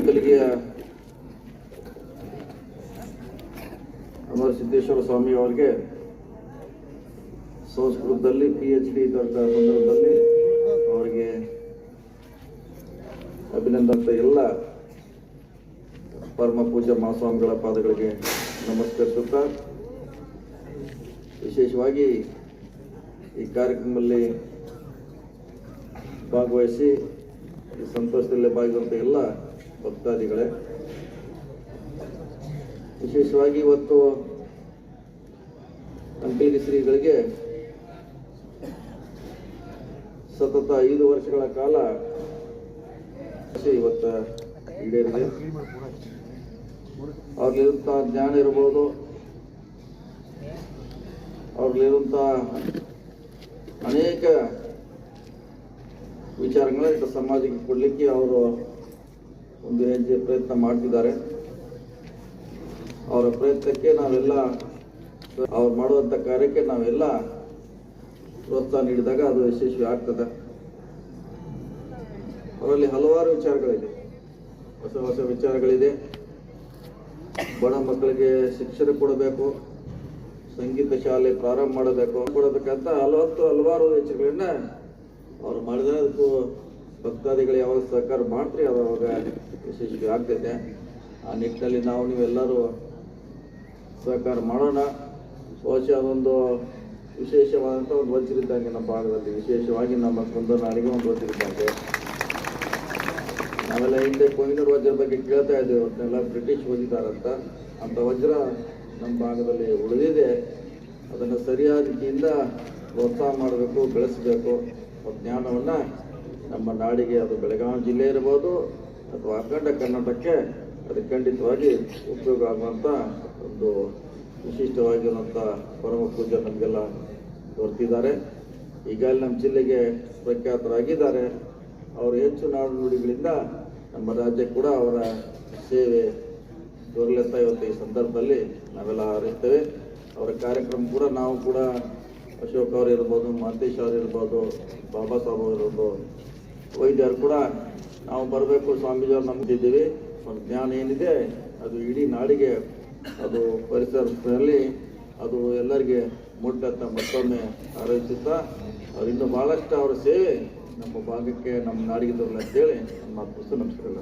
ಕಲಿಗೆಯ ಅಮರ ಸಿದ್ದೇಶ್ವರ ಸ್ವಾಮಿ ಅವರಿಗೆ ಸಂಸ್ಕೃತದಲ್ಲಿ PhD ದೊಡ್ಡ ಸಂದರ್ಭದಲ್ಲಿ ಅವರಿಗೆ ಅಭಿನಂದನೆ. ಎಲ್ಲ ಪರಮ ಪೂಜ್ಯ ಮಹಾಸ್ವಾಮಿಗಳ ಪಾದಗಳಿಗೆ ನಮಸ್ಕರಿಸುತ್ತಾ, ವಿಶೇಷವಾಗಿ ಈ ಕಾರ್ಯಕ್ರಮದಲ್ಲಿ ಭಾಗವಹಿಸಿ ಈ ಸಂತೋಷದಲ್ಲಿ ಭಾಗಿರುವಂಥ ಎಲ್ಲ ಭಕ್ತಾದಿಗಳೇ, ವಿಶೇಷವಾಗಿ ಇವತ್ತು ಅಂಬಿಲಿ ಶ್ರೀಗಳಿಗೆ ಸತತ 5 ವರ್ಷಗಳ ಕಾಲ ಇವತ್ತು ಈಡೇರಿದೆ. ಅವ್ರಲ್ಲಿರುವಂಥ ಜ್ಞಾನ ಇರ್ಬೋದು, ಅವ್ರಲ್ಲಿರುವಂಥ ಅನೇಕ ವಿಚಾರಗಳನ್ನ ಸಮಾಜಕ್ಕೆ ಕೊಡಲಿಕ್ಕೆ ಅವರು ಒಂದು ಹೆಜ್ಜೆ ಪ್ರಯತ್ನ ಮಾಡ್ತಿದ್ದಾರೆ. ಅವರ ಪ್ರಯತ್ನಕ್ಕೆ ನಾವೆಲ್ಲ, ಅವ್ರು ಮಾಡುವಂಥ ಕಾರ್ಯಕ್ಕೆ ನಾವೆಲ್ಲ ಪ್ರೋತ್ಸಾಹ ನೀಡಿದಾಗ ಅದು ಯಶಸ್ವಿ ಆಗ್ತದೆ. ಅವರಲ್ಲಿ ಹಲವಾರು ವಿಚಾರಗಳಿದೆ, ಹೊಸ ಹೊಸ ವಿಚಾರಗಳಿದೆ. ಬಡ ಮಕ್ಕಳಿಗೆ ಶಿಕ್ಷಣ ಕೊಡಬೇಕು, ಸಂಗೀತ ಶಾಲೆ ಪ್ರಾರಂಭ ಕೊಡಬೇಕಂತ ಹಲವಾರು ವಿಚಾರಗಳನ್ನ ಅವ್ರು ಮಾಡಿದ್ರೆ ಅದಕ್ಕೂ ಭಕ್ತಾದಿಗಳು ಯಾವಾಗ ಸಹಕಾರ ಮಾಡ್ತೀರಿ ಅವಾಗ ಯಶಸ್ವಿ ಆಗ್ತೈತೆ. ಆ ನಿಟ್ಟಿನಲ್ಲಿ ನೀವೆಲ್ಲರೂ ಸಹಕಾರ ಮಾಡೋಣ. ಬಹುಶಃ ಅದೊಂದು ವಿಶೇಷವಾದಂಥ ಒಂದು ವಜ್ರಿದ್ದಂಗೆ ನಮ್ಮ ಭಾಗದಲ್ಲಿ, ವಿಶೇಷವಾಗಿ ನಮ್ಮ ಕುಂದನಾಡಿಗೆ ಒಂದು ವಜ್ರಿದ್ದಂಗೆ. ನಾವೆಲ್ಲ ಹಿಂದೆ ಕೊಹಿನೂರು ವಜ್ರ ಬಗ್ಗೆ ಕೇಳ್ತಾ ಇದ್ದೇವೆ, ಅವನ್ನೆಲ್ಲ ಬ್ರಿಟಿಷ್ ಓದಿದಾರಂತ. ಅಂಥ ವಜ್ರ ನಮ್ಮ ಭಾಗದಲ್ಲಿ ಉಳಿದಿದೆ. ಅದನ್ನು ಸರಿಯಾದ ರೀತಿಯಿಂದ ಪ್ರೋತ್ಸಾಹ ಮಾಡಬೇಕು, ಬೆಳೆಸಬೇಕು. ಜ್ಞಾನವನ್ನು ನಮ್ಮ ನಾಡಿಗೆ, ಅದು ಬೆಳಗಾವಿ ಜಿಲ್ಲೆ ಇರ್ಬೋದು ಅಥವಾ ಅಖಂಡ ಕರ್ನಾಟಕಕ್ಕೆ ಅದು ಖಂಡಿತವಾಗಿ ಉಪಯೋಗ ಆಗುವಂಥ ಒಂದು ವಿಶಿಷ್ಟವಾಗಿರುವಂಥ ಪರಮ ಪೂಜ್ಯ ನಮಗೆಲ್ಲ ದೊರೆತಿದ್ದಾರೆ. ಈಗಾಗಲೇ ನಮ್ಮ ಜಿಲ್ಲೆಗೆ ಪ್ರಖ್ಯಾತರಾಗಿದ್ದಾರೆ. ಅವರು ಹೆಚ್ಚು ನಾಡು ನುಡಿಗಳಿಂದ ನಮ್ಮ ರಾಜ್ಯಕ್ಕೆ ಕೂಡ ಅವರ ಸೇವೆ ದೊರಲುತ್ತಾ ಇವತ್ತು ಈ ಸಂದರ್ಭದಲ್ಲಿ ನಾವೆಲ್ಲ ಹಾರೈಸ್ತೇವೆ. ಅವರ ಕಾರ್ಯಕ್ರಮ ಕೂಡ ನಾವು ಕೂಡ ಅಶೋಕ್ ಅವರು ಇರ್ಬೋದು, ಮಾಂತೇಶ್ ಅವರು ಇರ್ಬೋದು, ಬಾಬಾ ಸಾಹೇಬ್ ಅವರು ಇರ್ಬೋದು, ವೈದ್ಯರು ಕೂಡ ನಾವು ಬರಬೇಕು, ಸ್ವಾಮೀಜಿಯವ್ರು ನಂಬಿದ್ದೀವಿ. ಒಂದು ಜ್ಞಾನ ಏನಿದೆ ಅದು ಇಡೀ ನಾಡಿಗೆ, ಅದು ಪರಿಸರದಲ್ಲಿ ಅದು ಎಲ್ಲರಿಗೆ ಮುಟ್ಟಂತ ಮತ್ತೊಮ್ಮೆ ಹಾರೈಸುತ್ತಾ, ಅವ್ರು ಇನ್ನೂ ಭಾಳಷ್ಟು ಅವರ ಸೇವೆ ನಮ್ಮ ಭಾಗಕ್ಕೆ, ನಮ್ಮ ನಾಡಿಗೆ ತರಲಿ ಅಂತೇಳಿ ನಮ್ಮ ಮಾತು ನಮಸ್ಕಾರ.